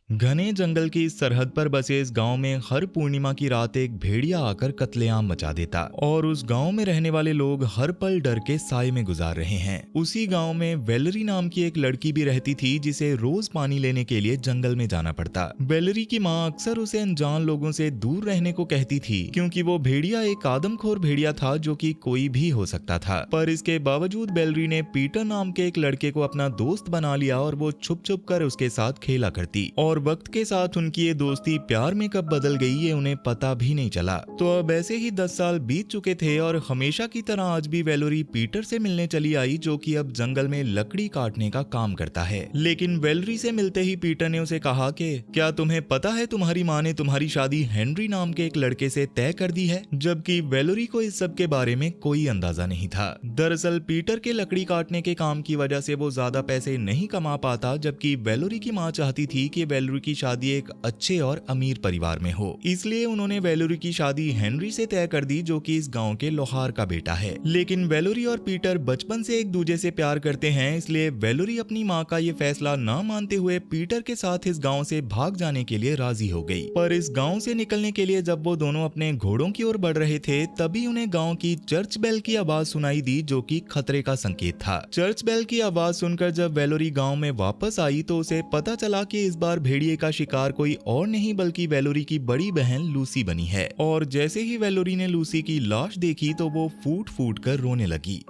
घने जंगल की सरहद पर बसे इस गांव में हर पूर्णिमा की रात एक भेड़िया आकर कत्लेआम मचा देता और उस गांव में रहने वाले लोग हर पल डर के साए में गुजार रहे हैं। उसी गांव में वेलरी नाम की एक लड़की भी रहती थी जिसे रोज पानी लेने के लिए जंगल में जाना पड़ता। वेलरी की माँ अक्सर उसे अनजान लोगों से दूर रहने को कहती थी क्योंकि वो भेड़िया एक आदमखोर भेड़िया था जो कि कोई भी हो सकता था। पर इसके बावजूद वेलरी ने पीटर नाम के एक लड़के को अपना दोस्त बना लिया और वो छुप छुप कर उसके साथ खेला करती और वक्त के साथ उनकी ये दोस्ती प्यार में कब बदल गई ये उन्हें पता भी नहीं चला। तो अब ऐसे ही 10 साल बीत चुके थे और हमेशा की तरह आज भी वेलोरी पीटर से मिलने चली आई जो कि अब जंगल में लकड़ी काटने का काम करता है। लेकिन वेलरी से मिलते ही पीटर ने उसे कहा कि क्या तुम्हें पता है तुम्हारी माँ ने तुम्हारी शादी हेनरी नाम के एक लड़के से तय कर दी है, जबकि वेलोरी को इस सब के बारे में कोई अंदाजा नहीं था। दरअसल पीटर के लकड़ी काटने के काम की वजह से वो ज्यादा पैसे नहीं कमा पाता, जबकि वेलोरी की माँ चाहती थी कि वेलोरी की शादी एक अच्छे और अमीर परिवार में हो। इसलिए उन्होंने वेलोरी की शादी हेनरी से तय कर दी जो कि इस गांव के लोहार का बेटा है। लेकिन वेलोरी और पीटर बचपन से एक दूसरे से प्यार करते हैं, इसलिए वेलोरी अपनी माँ का ये फैसला ना मानते हुए पीटर के साथ इस गांव से भाग जाने के लिए राजी हो गई। पर इस गांव से निकलने के लिए जब वो दोनों अपने घोड़ों की ओर बढ़ रहे थे तभी उन्हें गांव की चर्च बेल की आवाज सुनाई दी जो कि खतरे का संकेत था। चर्च बेल की आवाज सुनकर जब वेलोरी गांव में वापस आई तो उसे पता चला कि इस बार भेड़िए का शिकार कोई और नहीं बल्कि वेलोरी की बड़ी बहन लूसी बनी है। और जैसे ही वेलोरी ने लूसी की लाश देखी तो वो फूट फूट कर रोने लगी।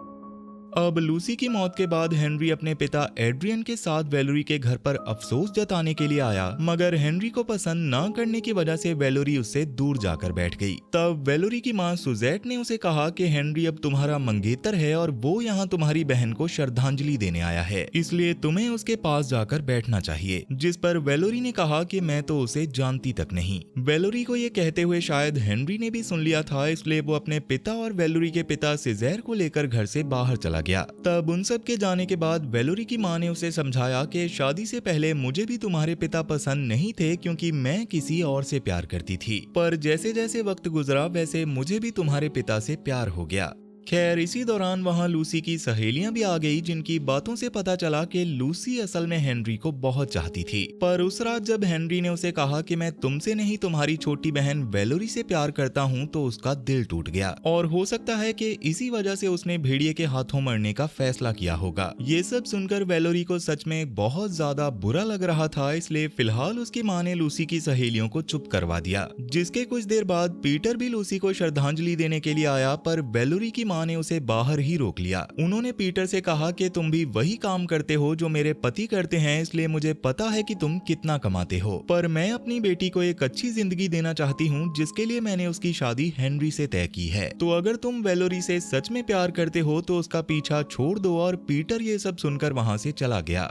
अब लूसी की मौत के बाद हेनरी अपने पिता एड्रियन के साथ वेलोरी के घर पर अफसोस जताने के लिए आया, मगर हेनरी को पसंद न करने की वजह से वेलोरी उससे दूर जाकर बैठ गई। तब वेलोरी की माँ सुजेट ने उसे कहा कि हेनरी अब तुम्हारा मंगेतर है और वो यहाँ तुम्हारी बहन को श्रद्धांजलि देने आया है, इसलिए तुम्हें उसके पास जाकर बैठना चाहिए। जिस पर वेलोरी ने कहा कि मैं तो उसे जानती तक नहीं। वेलोरी को ये कहते हुए शायद हेनरी ने भी सुन लिया था, इसलिए वो अपने पिता और वेलोरी के पिता सिजेर को लेकर घर से बाहर चला गया। तब उन सब के जाने के बाद वेलोरी की माँ ने उसे समझाया कि शादी से पहले मुझे भी तुम्हारे पिता पसंद नहीं थे क्योंकि मैं किसी और से प्यार करती थी, पर जैसे जैसे वक्त गुजरा वैसे मुझे भी तुम्हारे पिता से प्यार हो गया। खैर इसी दौरान वहां लूसी की सहेलियां भी आ गई जिनकी बातों से पता चला कि लूसी असल में हेनरी को बहुत चाहती थी। पर उस रात जब हेनरी ने उसे कहा कि मैं तुमसे नहीं तुम्हारी छोटी बहन वेलोरी से प्यार करता हूं तो उसका दिल टूट गया और हो सकता है कि इसी वजह से उसने भेड़िए के हाथों मरने का फैसला किया होगा। ये सब सुनकर वेलोरी को सच में बहुत ज्यादा बुरा लग रहा था, इसलिए फिलहाल उसकी माँ ने लूसी की सहेलियों को चुप करवा दिया। जिसके कुछ देर बाद पीटर भी लूसी को श्रद्धांजलि देने के लिए आया, पर वेलोरी की ने उसे बाहर ही रोक लिया। उन्होंने पीटर से कहा कि तुम भी वही काम करते हो जो मेरे पति करते हैं, इसलिए मुझे पता है कि तुम कितना कमाते हो, पर मैं अपनी बेटी को एक अच्छी जिंदगी देना चाहती हूँ जिसके लिए मैंने उसकी शादी हेनरी से तय की है। तो अगर तुम वेलोरी से सच में प्यार करते हो तो उसका पीछा छोड़ दो। और पीटर ये सब सुनकर वहां से चला गया।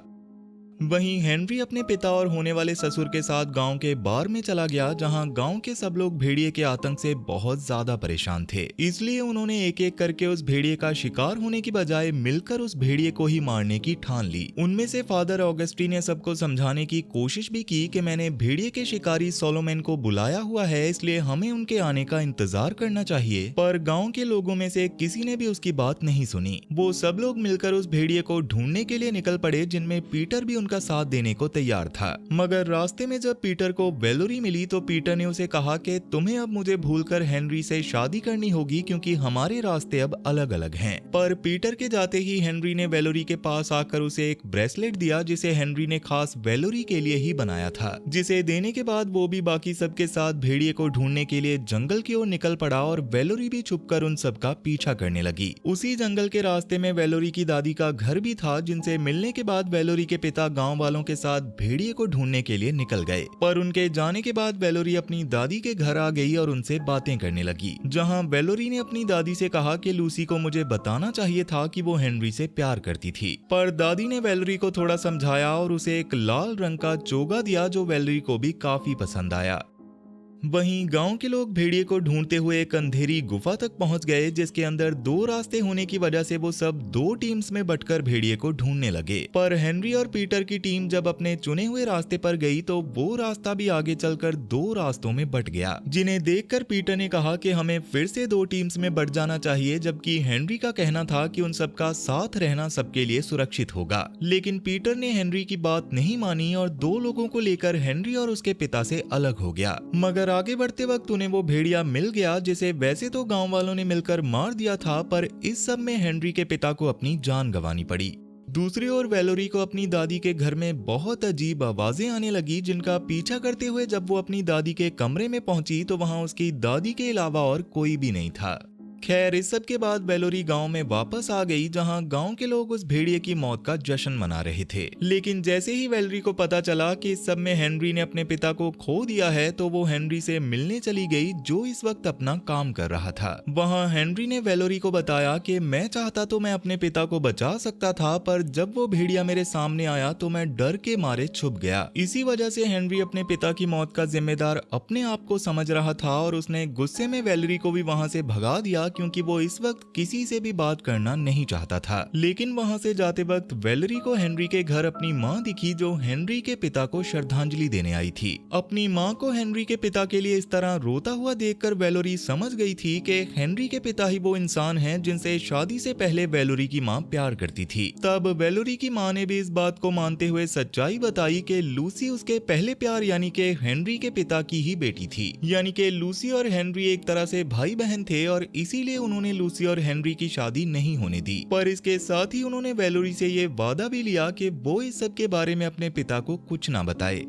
वहीं हेनरी अपने पिता और होने वाले ससुर के साथ गांव के बार में चला गया जहां गांव के सब लोग भेड़िए के आतंक से बहुत ज्यादा परेशान थे, इसलिए उन्होंने एक एक करके उस भेड़िए का शिकार होने की बजाय मिलकर उस भेड़िए को ही मारने की ठान ली। उनमें से फादर ऑगस्टीन ने सबको समझाने की कोशिश भी की कि मैंने भेड़िए के शिकारी सोलोमन को बुलाया हुआ है, इसलिए हमें उनके आने का इंतजार करना चाहिए, पर गाँव के लोगों में से किसी ने भी उसकी बात नहीं सुनी। वो सब लोग मिलकर उस भेड़िए को ढूंढने के लिए निकल पड़े जिनमें पीटर भी उनका साथ देने को तैयार था। मगर रास्ते में जब पीटर को वेलोरी मिली तो पीटर ने उसे कहा कि तुम्हें अब मुझे भूलकर हेनरी से शादी करनी होगी क्योंकि हमारे रास्ते अब अलग अलग हैं। पर पीटर के जाते ही हेनरी ने वेलोरी के पास आकर उसे एक ब्रेसलेट दिया जिसे हेनरी ने खास वेलोरी के लिए ही बनाया था, जिसे देने के बाद वो भी बाकी सबके साथ भेड़िए को ढूंढने के लिए जंगल की ओर निकल पड़ा और वेलोरी भी छुपकर उन सबका पीछा करने लगी। उसी जंगल के रास्ते में वेलोरी की दादी का घर भी था, जिनसे मिलने के बाद वेलोरी के पिता गांव वालों के साथ भेड़िए को ढूंढने के लिए निकल गए। पर उनके जाने के बाद वेलोरी अपनी दादी के घर आ गई और उनसे बातें करने लगी, जहां वेलोरी ने अपनी दादी से कहा कि लूसी को मुझे बताना चाहिए था कि वो हेनरी से प्यार करती थी। पर दादी ने वेलोरी को थोड़ा समझाया और उसे एक लाल रंग का चोगा दिया जो वेलोरी को भी काफी पसंद आया। वहीं गांव के लोग भेड़िए को ढूंढते हुए एक अंधेरी गुफा तक पहुंच गए, जिसके अंदर 2 रास्ते होने की वजह से वो सब 2 टीम्स में बंटकर भेड़िए को ढूंढने लगे। पर हेनरी और पीटर की टीम जब अपने चुने हुए रास्ते पर गई तो वो रास्ता भी आगे चलकर 2 रास्तों में बंट गया, जिन्हें देखकर पीटर ने कहा कि हमें फिर से 2 टीम्स में बंट जाना चाहिए, जबकि हेनरी का कहना था कि उन सबका साथ रहना सबके लिए सुरक्षित होगा। लेकिन पीटर ने हेनरी की बात नहीं मानी और 2 लोगों को लेकर हेनरी और उसके पिता से अलग हो गया। मगर आगे बढ़ते वक्त उन्हें वो भेड़िया मिल गया, जिसे वैसे तो गांव वालों ने मिलकर मार दिया था, पर इस सब में हेनरी के पिता को अपनी जान गंवानी पड़ी। दूसरी ओर वेलोरी को अपनी दादी के घर में बहुत अजीब आवाजें आने लगी, जिनका पीछा करते हुए जब वो अपनी दादी के कमरे में पहुंची तो वहां उसकी दादी के अलावा और कोई भी नहीं था। खैर, इस सब के बाद वेलोरी गांव में वापस आ गई, जहां गांव के लोग उस भेड़िए की मौत का जश्न मना रहे थे। लेकिन जैसे ही वेलोरी को पता चला कि इस सब में हेनरी ने अपने पिता को खो दिया है, तो वो हेनरी से मिलने चली गई, जो इस वक्त अपना काम कर रहा था। वहां हेनरी ने वेलोरी को बताया कि मैं चाहता तो मैं अपने पिता को बचा सकता था, पर जब वो भेड़िया मेरे सामने आया तो मैं डर के मारे छुप गया। इसी वजह से हेनरी अपने पिता की मौत का जिम्मेदार अपने आप को समझ रहा था और उसने गुस्से में वेलोरी को भी वहां से भगा दिया, क्योंकि वो इस वक्त किसी से भी बात करना नहीं चाहता था। लेकिन वहां से जाते वक्त वेलेरी को हेनरी के घर अपनी माँ दिखी, जो हेनरी के पिता को श्रद्धांजलि देने आई थी। अपनी माँ को हेनरी के पिता के लिए इस तरह रोता हुआ देखकर वेलेरी समझ गई थी कि हेनरी के पिता ही वो इंसान हैं जिनसे शादी से पहले वेलेरी की माँ प्यार करती थी। तब वेलेरी की माँ ने भी इस बात को मानते हुए सच्चाई बताई कि लूसी उसके पहले प्यार यानी कि हेनरी के पिता की ही बेटी थी। यानी कि लूसी और हेनरी एक तरह से भाई बहन थे और इसीलिए उन्होंने लूसी और हेनरी की शादी नहीं होने दी। पर इसके साथ ही उन्होंने वेलोरी से ये वादा भी लिया कि वो इस सब के बारे में अपने पिता को कुछ ना बताए।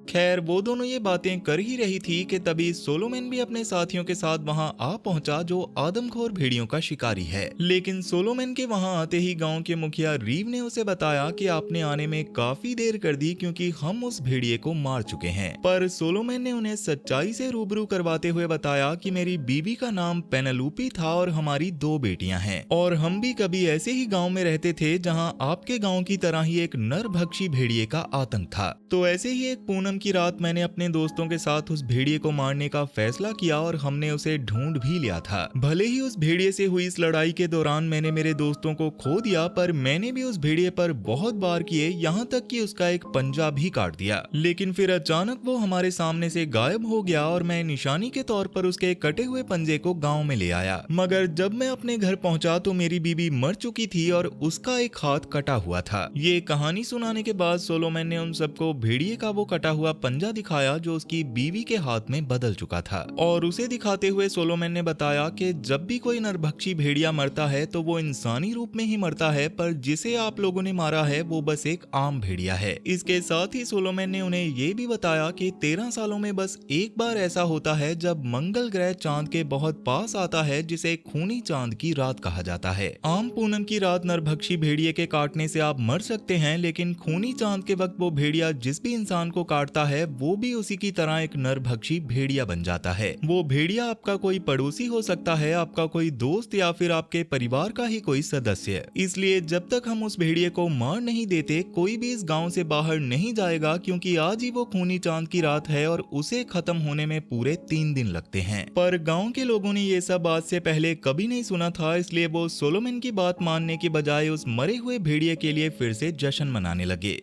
खैर, वो दोनों ये बातें कर ही रही थी कि तभी सोलोमन भी अपने साथियों के साथ वहां आ पहुंचा, जो आदमखोर भेड़ियों का शिकारी है। लेकिन सोलोमन के वहां आते ही गांव के मुखिया रीव ने उसे बताया कि आपने आने में काफी देर कर दी, क्योंकि हम उस भेड़िए को मार चुके हैं। पर सोलोमन ने उन्हें सच्चाई से रूबरू करवाते हुए बताया कि मेरी बीवी का नाम पेनेलोपी था और हमारी 2 बेटियां हैं, और हम भी कभी ऐसे ही गाँव में रहते थे जहाँ आपके गाँव की तरह ही एक नरभक्षी भेड़िए का आतंक था। तो ऐसे ही एक पूनम की रात मैंने अपने दोस्तों के साथ उस भेड़िए को मारने का फैसला किया और हमने उसे ढूंढ भी लिया था। भले ही उस भेड़िए से हुई इस लड़ाई के दौरान मैंने मेरे दोस्तों को खो दिया, पर मैंने भी उस भेड़िए पर बहुत वार किए, यहाँ तक कि उसका एक पंजा भी काट दिया। लेकिन फिर अचानक वो हमारे सामने से गायब हो गया और मैं निशानी के तौर पर उसके कटे हुए पंजे को गाँव में ले आया। मगर जब मैं अपने घर पहुंचा तो मेरी बीवी मर चुकी थी और उसका एक हाथ कटा हुआ था। ये कहानी सुनाने के बाद सोलोमन ने उन सबको भेड़िए का वो कटा हुआ पंजा दिखाया, जो उसकी बीवी के हाथ में बदल चुका था। और उसे दिखाते हुए सोलोमन ने बताया कि जब भी कोई नरभक्षी भेड़िया मरता है तो वो इंसानी रूप में ही मरता है, पर जिसे आप लोगों ने मारा है वो बस एक आम भेड़िया है। इसके साथ ही सोलोमन ने उन्हें ये भी बताया कि 13 सालों में बस एक बार ऐसा होता है जब मंगल ग्रह चांद के बहुत पास आता है, जिसे खूनी चांद की रात कहा जाता है। आम पूनम की रात नरभक्षी भेड़िए के काटने से आप मर सकते हैं, लेकिन खूनी चांद के वक्त वो भेड़िया जिस भी इंसान को काटता है वो भी उसी की तरह एक नरभक्षी भेड़िया बन जाता है। वो भेड़िया आपका कोई पड़ोसी हो सकता है, आपका कोई दोस्त या फिर आपके परिवार का ही कोई सदस्य। इसलिए जब तक हम उस भेड़िए को मार नहीं देते, कोई भी इस गांव से बाहर नहीं जाएगा, क्योंकि आज ही वो खूनी चांद की रात है और उसे खत्म होने में पूरे 3 दिन लगते हैं। पर गांव के लोगों ने ये सब आज से पहले कभी नहीं सुना था, इसलिए वो सोलोमन की बात मानने की बजाय उस मरे हुए भेड़िए के लिए फिर से जश्न मनाने लगे।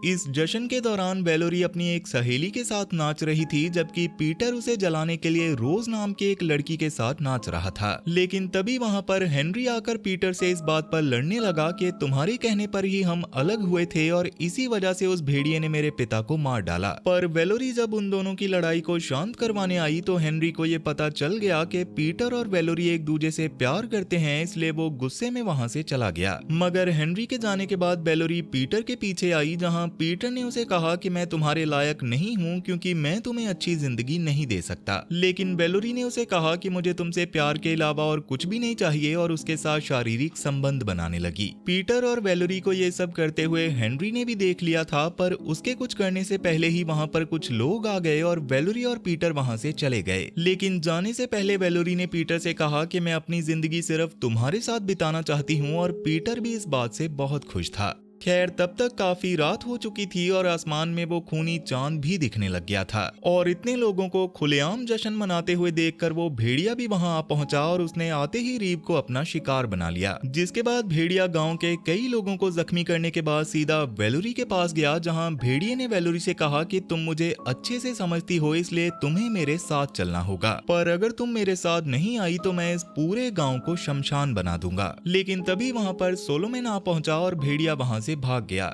इस जश्न के दौरान वेलोरी अपनी एक सहेली के साथ नाच रही थी, जबकि पीटर उसे जलाने के लिए रोज नाम के एक लड़की के साथ नाच रहा था। लेकिन तभी वहां पर हेनरी आकर पीटर से इस बात पर लड़ने लगा कि तुम्हारे कहने पर ही हम अलग हुए थे और इसी वजह से उस भेड़िए ने मेरे पिता को मार डाला। पर वेलोरी जब उन दोनों की लड़ाई को शांत करवाने आई तो हेनरी को ये पता चल गया कि पीटर और वेलोरी एक दूसरे से प्यार करते हैं, इसलिए वो गुस्से में वहां से चला गया। मगर हेनरी के जाने के बाद वेलोरी पीटर के पीछे आई, जहाँ पीटर ने उसे कहा कि मैं तुम्हारे लायक नहीं हूँ, क्योंकि मैं तुम्हें अच्छी जिंदगी नहीं दे सकता। लेकिन वेलोरी ने उसे कहा कि मुझे तुमसे प्यार के अलावा और कुछ भी नहीं चाहिए, और उसके साथ शारीरिक संबंध बनाने लगी। पीटर और वेलोरी को ये सब करते हुए हेनरी ने भी देख लिया था, पर उसके कुछ करने से पहले ही वहाँ पर कुछ लोग आ गए और वेलोरी और पीटर वहाँ से चले गए। लेकिन जाने से पहले वेलोरी ने पीटर से कहा कि मैं अपनी जिंदगी सिर्फ तुम्हारे साथ बिताना चाहती हूँ, और पीटर भी इस बात से बहुत खुश था। खैर तब तक काफी रात हो चुकी थी और आसमान में वो खूनी चांद भी दिखने लग गया था और इतने लोगों को खुलेआम जश्न मनाते हुए देखकर वो भेड़िया भी वहां आ पहुंचा और उसने आते ही रीब को अपना शिकार बना लिया। जिसके बाद भेड़िया गांव के कई लोगों को जख्मी करने के बाद सीधा वेलोरी के पास गया, जहां भेड़िए ने वेलोरी से कहा कि तुम मुझे अच्छे से समझती हो, इसलिए तुम्हें मेरे साथ चलना होगा, पर अगर तुम मेरे साथ नहीं आई तो मैं इस पूरे गाँव को शमशान बना दूंगा। लेकिन तभी वहाँ पर सोलोमन आ पहुंचा और भेड़िया वहाँ से भाग गया।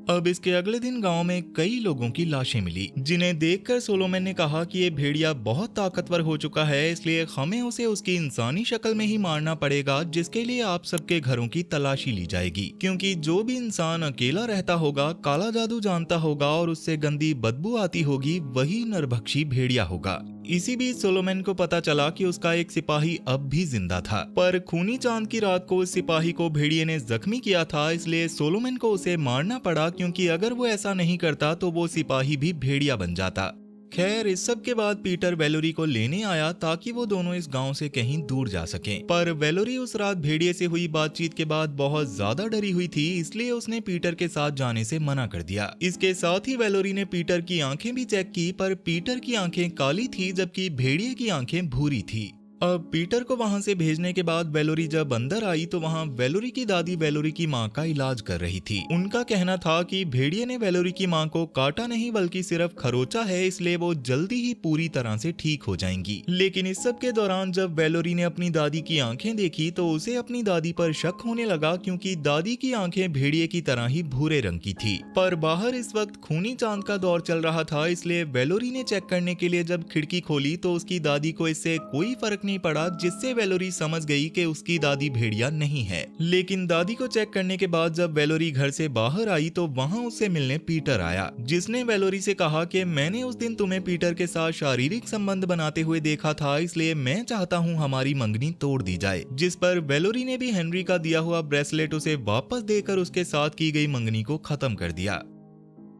अब इसके अगले दिन गांव में कई लोगों की लाशें मिली, जिन्हें देखकर सोलोमन ने कहा कि ये भेड़िया बहुत ताकतवर हो चुका है, इसलिए हमें उसे उसकी इंसानी शक्ल में ही मारना पड़ेगा, जिसके लिए आप सबके घरों की तलाशी ली जाएगी, क्योंकि जो भी इंसान अकेला रहता होगा, काला जादू जानता होगा और उससे गंदी बदबू आती होगी, वही नरभक्षी भेड़िया होगा। इसी बीच सोलोमन को पता चला कि उसका एक सिपाही अब भी जिंदा था, पर खूनी चांद की रात को उस सिपाही को भेड़िए ने जख्मी किया था, इसलिए सोलोमन को उसे मारना पड़ा, क्योंकि अगर वो ऐसा नहीं करता तो वो सिपाही भी भेड़िया बन जाता। खैर इस सब के बाद पीटर वेलोरी को लेने आया ताकि वो दोनों इस गांव से कहीं दूर जा सकें। पर वेलोरी उस रात भेड़िए से हुई बातचीत के बाद बहुत ज्यादा डरी हुई थी, इसलिए उसने पीटर के साथ जाने से मना कर दिया। इसके साथ ही वेलोरी ने पीटर की आंखें भी चेक की, पर पीटर की आंखें काली थी जबकि भेड़िए की आंखें भूरी थी। अब पीटर को वहां से भेजने के बाद वेलोरी जब अंदर आई तो वहां वेलोरी की दादी वेलोरी की मां का इलाज कर रही थी। उनका कहना था कि भेड़िए ने वेलोरी की मां को काटा नहीं बल्कि सिर्फ खरोचा है, इसलिए वो जल्दी ही पूरी तरह से ठीक हो जाएंगी। लेकिन इस सब के दौरान जब वेलोरी ने अपनी दादी की आंखें देखी तो उसे अपनी दादी पर शक होने लगा, क्योंकि दादी की आंखें भेड़िए की तरह ही भूरे रंग की थी। पर बाहर इस वक्त खूनी चांद का दौर चल रहा था, इसलिए वेलोरी ने चेक करने के लिए जब खिड़की खोली तो उसकी दादी को इससे कोई फर्क नहीं पड़ा, जिससे वेलोरी समझ गई कि उसकी दादी भेड़िया नहीं है। लेकिन दादी को चेक करने के बाद जब वेलोरी घर से बाहर आई तो वहां उससे मिलने पीटर आया, जिसने वेलोरी से कहा कि मैंने उस दिन तुम्हें पीटर के साथ शारीरिक संबंध बनाते हुए देखा था, इसलिए मैं चाहता हूं हमारी मंगनी तोड़ दी जाए। जिस पर वेलोरी ने भी हेनरी का दिया हुआ ब्रेसलेट उसे वापस देकर उसके साथ की गई मंगनी को खत्म कर दिया।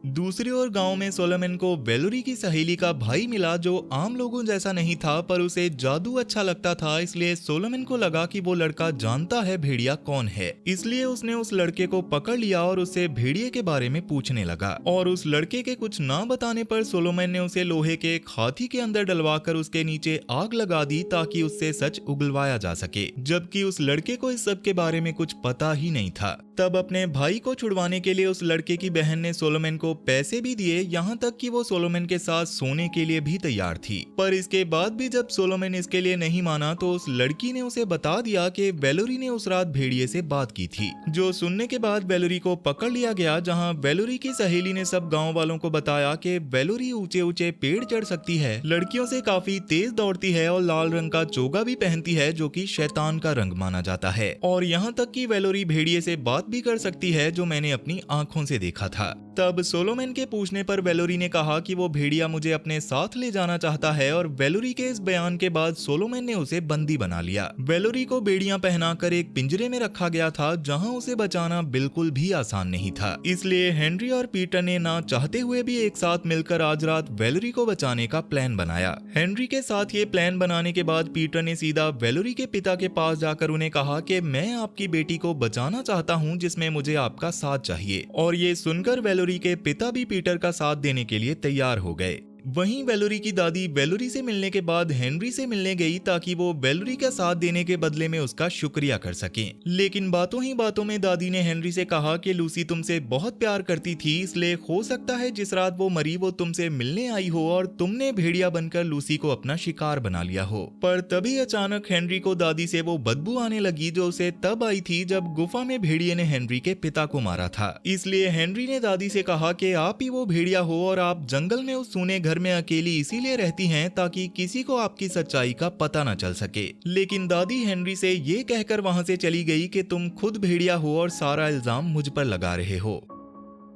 दूसरी ओर गांव में सोलोमन को वेलोरी की सहेली का भाई मिला, जो आम लोगों जैसा नहीं था पर उसे जादू अच्छा लगता था, इसलिए सोलोमन को लगा कि वो लड़का जानता है भेड़िया कौन है। इसलिए उसने उस लड़के को पकड़ लिया और उससे भेड़िए के बारे में पूछने लगा, और उस लड़के के कुछ ना बताने पर सोलोमन ने उसे लोहे के एक हाथी के अंदर डलवाकर उसके नीचे आग लगा दी ताकि उससे सच उगलवाया जा सके, जबकि उस लड़के को इस सब के बारे में कुछ पता ही नहीं था। तब अपने भाई को छुड़वाने के लिए उस लड़के की बहन ने सोलोमन को पैसे भी दिए, यहाँ तक कि वो सोलोमन के साथ सोने के लिए भी तैयार थी। पर इसके बाद भी जब सोलोमन इसके लिए नहीं माना तो उस लड़की ने उसे बता दिया कि वेलोरी ने उस रात भेड़िए से बात की थी। जो सुनने के बाद वेलोरी को पकड़ लिया गया, जहाँ वेलोरी की सहेली ने सब गाँव वालों को बताया कि वेलोरी ऊंचे ऊंचे पेड़ चढ़ सकती है, लड़कियों से काफी तेज दौड़ती है और लाल रंग का चोगा भी पहनती है जो कि शैतान का रंग माना जाता है, और यहाँ तक कि वेलोरी भेड़िए से बात भी कर सकती है, जो मैंने अपनी आंखों से देखा था। तब सोलोमन के पूछने पर वेलोरी ने कहा कि वो भेड़िया मुझे अपने साथ ले जाना चाहता है, और वेलोरी के इस बयान के बाद सोलोमन ने उसे बंदी बना लिया। वेलोरी को बेड़ियां पहनाकर एक पिंजरे में रखा गया था, जहां उसे बचाना बिल्कुल भी आसान नहीं था। इसलिए हेनरी और पीटर ने ना चाहते हुए भी एक साथ मिलकर आज रात वेलोरी को बचाने का प्लान बनाया। हेनरी के साथ ये प्लान बनाने के बाद पीटर ने सीधा वेलोरी के पिता के पास जाकर उन्हें कहा कि मैं आपकी बेटी को बचाना चाहता हूँ, जिसमें मुझे आपका साथ चाहिए। और ये सुनकर वेलोरी के पिता भी पीटर का साथ देने के लिए तैयार हो गए। वहीं वेलोरी की दादी वेलोरी से मिलने के बाद हेनरी से मिलने गई ताकि वो वेलोरी का साथ देने के बदले में उसका शुक्रिया कर सकें। लेकिन बातों ही बातों में दादी ने हेनरी से कहा कि लूसी तुमसे बहुत प्यार करती थी, इसलिए हो सकता है जिस रात वो मरी वो तुमसे मिलने आई हो और तुमने भेड़िया बनकर लूसी को अपना शिकार बना लिया हो। पर तभी अचानक हेनरी को दादी से वो बदबू आने लगी जो उसे तब आई थी जब गुफा में भेड़िए ने हेनरी के पिता को मारा था। इसलिए हेनरी ने दादी से कहा कि आप ही वो भेड़िया हो और आप जंगल में उस सूने घर में अकेली इसीलिए रहती हैं ताकि किसी को आपकी सच्चाई का पता न चल सके। लेकिन दादी हेनरी से ये कहकर वहां से चली गई कि तुम खुद भेड़िया हो और सारा इल्जाम मुझ पर लगा रहे हो।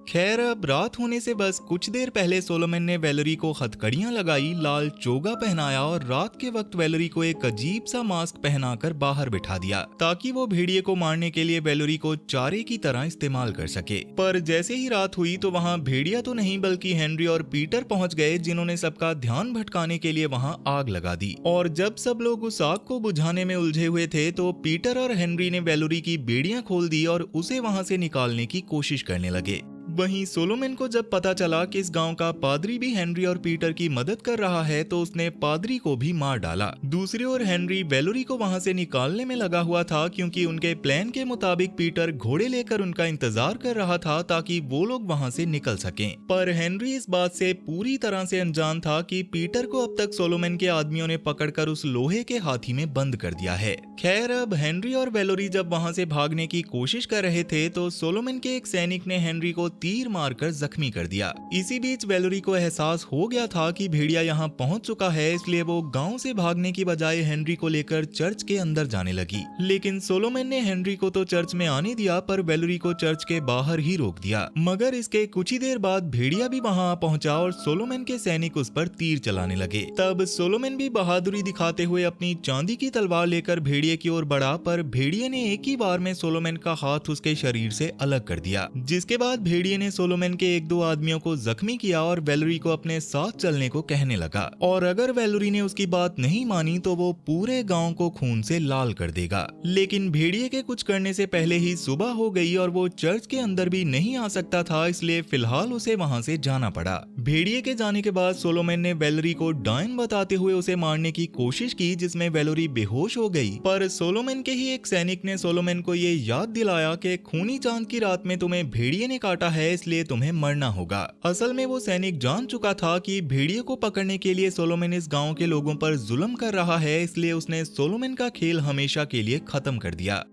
खैर अब रात होने से बस कुछ देर पहले सोलोमन ने वैलेरी को हथकड़ियां लगाई, लाल चोगा पहनाया और रात के वक्त वैलेरी को एक अजीब सा मास्क पहनाकर बाहर बिठा दिया ताकि वो भेड़िए को मारने के लिए वैलेरी को चारे की तरह इस्तेमाल कर सके। पर जैसे ही रात हुई तो वहाँ भेड़िया तो नहीं बल्कि हेनरी और पीटर पहुँच गए, जिन्होंने सबका ध्यान भटकाने के लिए वहाँ आग लगा दी। और जब सब लोग उस आग को बुझाने में उलझे हुए थे तो पीटर और हेनरी ने वैलेरी की बेड़ियां खोल दी और उसे वहाँ से निकालने की कोशिश करने लगे। वहीं सोलोमन को जब पता चला कि इस गांव का पादरी भी हेनरी और पीटर की मदद कर रहा है तो उसने पादरी को भी मार डाला। दूसरी ओर हेनरी वैलेरी को वहां से निकालने में लगा हुआ था, क्योंकि उनके प्लान के मुताबिक पीटर घोड़े लेकर उनका इंतजार कर रहा था ताकि वो लोग वहां से निकल सकें। पर हेनरी इस बात से पूरी तरह से अनजान था कि पीटर को अब तक सोलोमन के आदमियों ने पकड़कर उस लोहे के हाथी में बंद कर दिया है। खैर अब हेनरी और वैलेरी जब वहां से भागने की कोशिश कर रहे थे तो सोलोमन के एक सैनिक ने हेनरी को तीर मारकर जख्मी कर दिया। इसी बीच वैलेरी को एहसास हो गया था कि भेड़िया यहाँ पहुंच चुका है, इसलिए वो गांव से भागने की बजाय हेनरी को लेकर चर्च के अंदर जाने लगी। लेकिन सोलोमन ने हेनरी को तो चर्च में आने दिया पर वैलेरी को चर्च के बाहर ही रोक दिया। मगर इसके कुछ ही देर बाद भेड़िया भी वहाँ आ पहुंचा और सोलोमन के सैनिक उस पर तीर चलाने लगे। तब सोलोमन भी बहादुरी दिखाते हुए अपनी चांदी की तलवार लेकर भेड़िए की ओर बढ़ा, पर भेड़िए ने एक ही बार में सोलोमन का हाथ उसके शरीर से अलग कर दिया, जिसके बाद भेड़िए ने सोलोमन के एक दो आदमियों को जख्मी किया और वैलेरी को अपने साथ चलने को कहने लगा। और अगर वैलेरी ने उसकी बात नहीं मानी तो वो पूरे गांव को खून से लाल कर देगा। लेकिन भेड़िए के कुछ करने से पहले ही सुबह हो गई और वो चर्च के अंदर भी नहीं आ सकता था, इसलिए फिलहाल उसे वहां से जाना पड़ा। भेड़िए के जाने के बाद सोलोमन ने वैलेरी को डायन बताते हुए उसे मारने की कोशिश की, जिसमें वैलेरी बेहोश हो गई। पर सोलोमन के ही एक सैनिक ने सोलोमन को ये याद दिलाया कि खूनी चांद की रात में तुम्हें भेड़िए ने काटा है, इसलिए तुम्हें मरना होगा। असल में वो सैनिक जान चुका था कि भेड़िए को पकड़ने के लिए सोलोमन इस गांव के लोगों पर जुल्म कर रहा है, इसलिए उसने सोलोमन का खेल हमेशा के लिए खत्म कर दिया।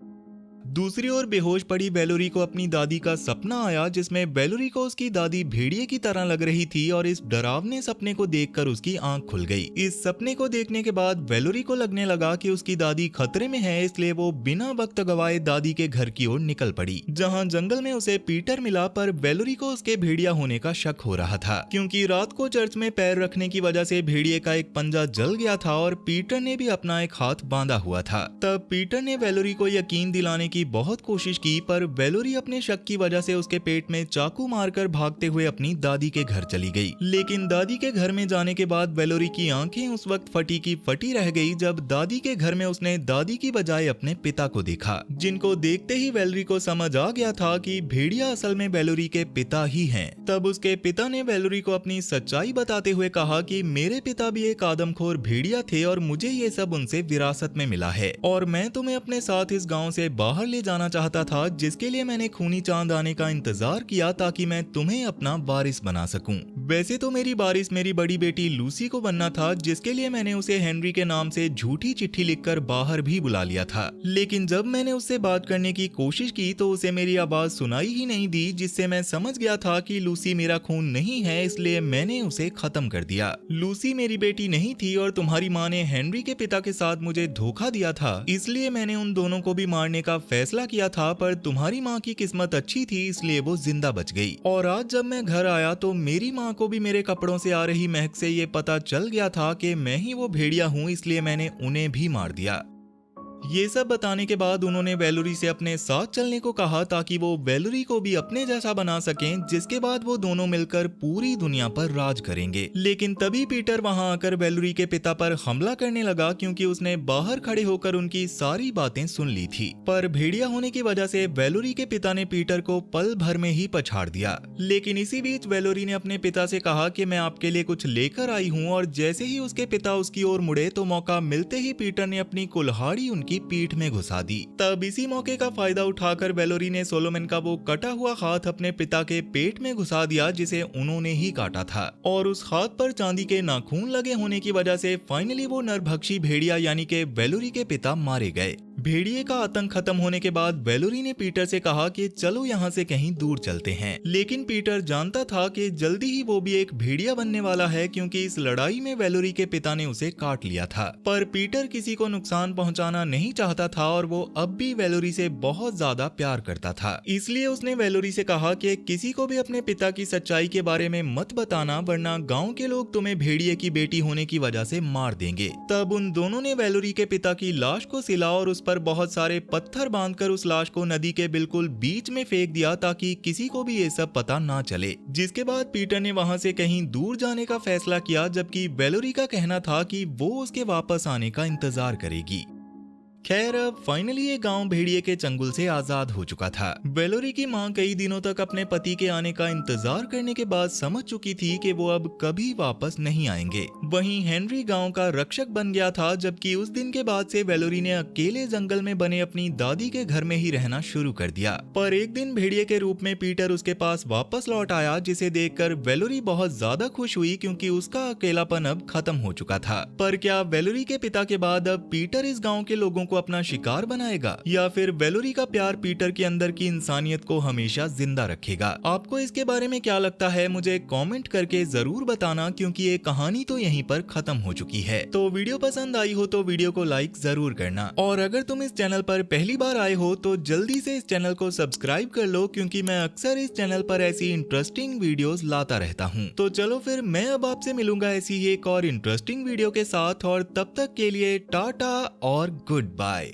दूसरी ओर बेहोश पड़ी वैलेरी को अपनी दादी का सपना आया, जिसमें वैलेरी को उसकी दादी भेड़िए की तरह लग रही थी और इस डरावने सपने को देखकर उसकी आंख खुल गई। इस सपने को देखने के बाद वैलेरी को लगने लगा कि उसकी दादी खतरे में है, इसलिए वो बिना वक्त गवाए दादी के घर की ओर निकल पड़ी, जहां जंगल में उसे पीटर मिला। पर वैलेरी को उसके भेड़िया होने का शक हो रहा था, क्योंकि रात को चर्च में पैर रखने की वजह से भेड़िए का एक पंजा जल गया था और पीटर ने भी अपना एक हाथ बांधा हुआ था। तब पीटर ने वैलेरी को यकीन दिलाने की बहुत कोशिश की, पर वैलेरी अपने शक की वजह से उसके पेट में चाकू मारकर भागते हुए अपनी दादी के घर चली गई। लेकिन दादी के घर में जाने के बाद वैलेरी की आंखें उस वक्त फटी की फटी रह गई जब दादी के घर में उसने दादी की बजाय अपने पिता को देखा, जिनको देखते ही वैलेरी को समझ आ गया था कि भेड़िया असल में वैलेरी के पिता ही हैं। तब उसके पिता ने वैलेरी को अपनी सच्चाई बताते हुए कहा कि मेरे पिता भी एक आदमखोर भेड़िया थे और मुझे ये सब उनसे विरासत में मिला है, और मैं तुम्हें अपने साथ इस गांव से बाहर ले जाना चाहता था, जिसके लिए मैंने खूनी चांद आने का इंतजार किया ताकि मैं तुम्हें अपना वारिस बना सकूं। वैसे तो मेरी वारिस मेरी बड़ी बेटी लूसी को बनना था, जिसके लिए मैंने उसे हेनरी के नाम से झूठी चिट्ठी लिखकर बाहर भी बुला लिया था। लेकिन जब मैंने उससे बात करने की कोशिश की तो उसे मेरी आवाज सुनाई ही नहीं दी, जिससे मैं समझ गया था कि लूसी मेरा खून नहीं है, इसलिए मैंने उसे खत्म कर दिया। लूसी मेरी बेटी नहीं थी और तुम्हारी माँ ने हेनरी के पिता के साथ मुझे धोखा दिया था, इसलिए मैंने उन दोनों को भी मारने का फैसला किया था। पर तुम्हारी माँ की किस्मत अच्छी थी, इसलिए वो जिंदा बच गई। और आज जब मैं घर आया तो मेरी माँ को भी मेरे कपड़ों से आ रही महक से ये पता चल गया था कि मैं ही वो भेड़िया हूँ, इसलिए मैंने उन्हें भी मार दिया। ये सब बताने के बाद उन्होंने वैलेरी से अपने साथ चलने को कहा ताकि वो वैलेरी को भी अपने जैसा बना सकें, जिसके बाद वो दोनों मिलकर पूरी दुनिया पर राज करेंगे। लेकिन तभी पीटर वहां आकर वैलेरी के पिता पर हमला करने लगा, क्योंकि उसने बाहर खड़े होकर उनकी सारी बातें सुन ली थी। पर भेड़िया होने की वजह से वैलेरी के पिता ने पीटर को पल भर में ही पछाड़ दिया। लेकिन इसी बीच वैलेरी ने अपने पिता से कहा कि मैं आपके लिए कुछ लेकर आई हूँ, और जैसे ही उसके पिता उसकी ओर मुड़े तो मौका मिलते ही पीटर ने अपनी कुल्हाड़ी उनकी पीठ में घुसा दी। तब इसी मौके का फायदा उठाकर वैलेरी ने सोलोमन का वो कटा हुआ हाथ अपने पिता के पेट में घुसा दिया, जिसे उन्होंने ही काटा था। और उस हाथ पर चांदी के नाखून लगे होने की वजह से फाइनली वो नरभक्षी भेड़िया यानी के वैलेरी के पिता मारे गए। भेड़िए का आतंक खत्म होने के बाद वेलोरी ने पीटर से कहा कि चलो यहाँ से कहीं दूर चलते हैं, लेकिन पीटर जानता था कि जल्दी ही वो भी एक भेड़िया बनने वाला है, क्योंकि इस लड़ाई में वेलोरी के पिता ने उसे काट लिया था। पर पीटर किसी को नुकसान पहुंचाना नहीं चाहता था और वो अब भी वेलोरी से बहुत ज्यादा प्यार करता था। इसलिए उसने वेलोरी से कहा कि किसी को भी अपने पिता की सच्चाई के बारे में मत बताना, वरना गांव के लोग तुम्हें भेड़िए की बेटी होने की वजह से मार देंगे। तब उन दोनों ने वेलोरी के पिता की लाश को सिला और उस पर बहुत सारे पत्थर बांधकर उस लाश को नदी के बिल्कुल बीच में फेंक दिया, ताकि किसी को भी ये सब पता ना चले। जिसके बाद पीटर ने वहां से कहीं दूर जाने का फैसला किया, जबकि वेलोरी का कहना था कि वो उसके वापस आने का इंतजार करेगी। खैर, अब फाइनली ये गांव भेड़िए के चंगुल से आजाद हो चुका था। वेलोरी की मां कई दिनों तक अपने पति के आने का इंतजार करने के बाद समझ चुकी थी कि वो अब कभी वापस नहीं आएंगे। वहीं हेनरी गांव का रक्षक बन गया था, जबकि उस दिन के बाद से वेलोरी ने अकेले जंगल में बने अपनी दादी के घर में ही रहना शुरू कर दिया। पर एक दिन भेड़िए के रूप में पीटर उसके पास वापस लौट आया, जिसे देखकर वेलोरी बहुत ज्यादा खुश हुई, क्योंकि उसका अकेलापन अब खत्म हो चुका था। पर क्या वेलोरी के पिता के बाद अब पीटर इस गाँव के लोगों को अपना शिकार बनाएगा, या फिर वेलोरी का प्यार पीटर के अंदर की इंसानियत को हमेशा जिंदा रखेगा? आपको इसके बारे में क्या लगता है, मुझे कमेंट करके जरूर बताना, क्योंकि ये कहानी तो यहीं पर खत्म हो चुकी है। तो वीडियो पसंद आई हो तो वीडियो को लाइक जरूर करना, और अगर तुम इस चैनल पर पहली बार आए हो तो जल्दी से इस चैनल को सब्सक्राइब कर लो, क्योंकि मैं अक्सर इस चैनल पर ऐसी इंटरेस्टिंग वीडियोस लाता रहता हूँ। तो चलो फिर मैं अब आपसे मिलूंगा ऐसी ही एक और इंटरेस्टिंग वीडियो के साथ, और तब तक के लिए टाटा और गुड बाय।